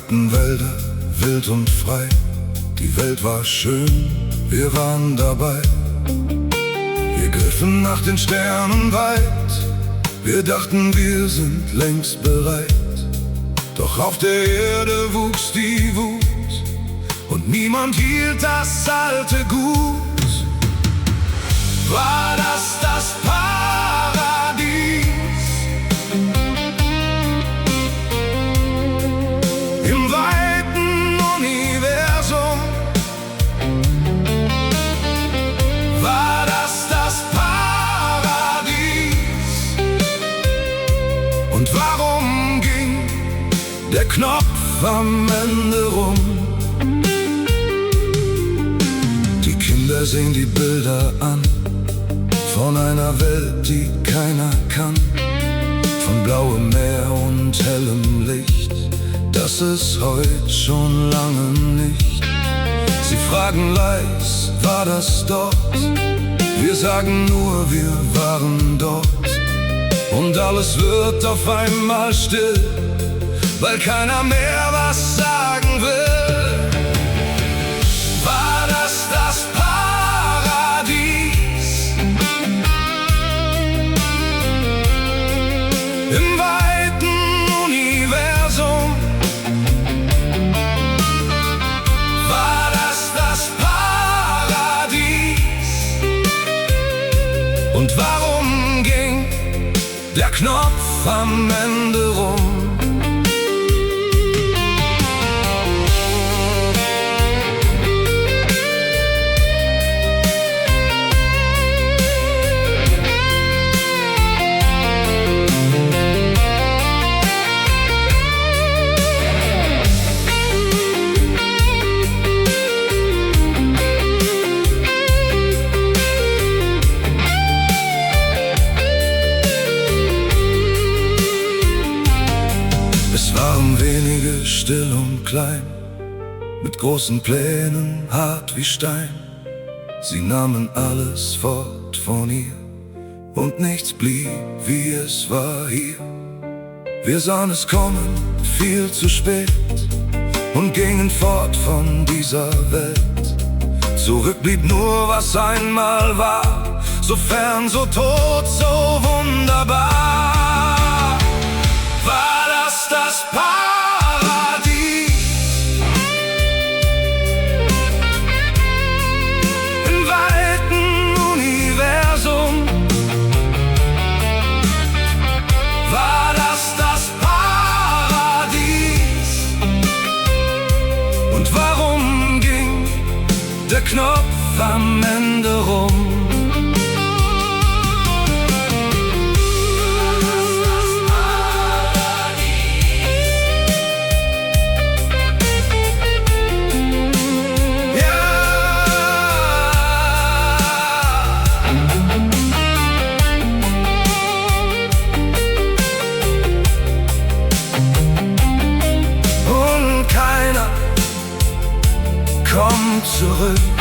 hatten Wälder, wild und frei. Die Welt war schön, wir waren dabei. Wir griffen nach den Sternen weit. Wir dachten, wir sind längst bereit. Doch auf der Erde wuchs die Wut und niemand hielt das alte Gut. War das Paradies? Im weiten Universum war das Paradies? Und warum ging der Knopf am Ende rum? Die Kinder sehen die Bilder an von einer Welt, die keiner kann, von blauem Meer und hellem Licht. Das ist heute schon lange nicht. Sie fragen leis, war das dort? Wir sagen nur, wir waren dort. Und alles wird auf einmal still, weil keiner mehr was sagen will. War das Paradies? Im weiten Universum war das Paradies? Und warum ging der Knopf am Ende rum? Wenige still und klein, mit großen Plänen, hart wie Stein. Sie nahmen alles fort von ihr und nichts blieb, wie es war hier. Wir sahen es kommen, viel zu spät, und gingen fort von dieser Welt. Zurück blieb nur, was einmal war, so fern, so tot, so wunderbar. War das Paradies? Im weiten Universum war das Paradies? Und warum ging der Knopf am Ende rum? Kommt zurück.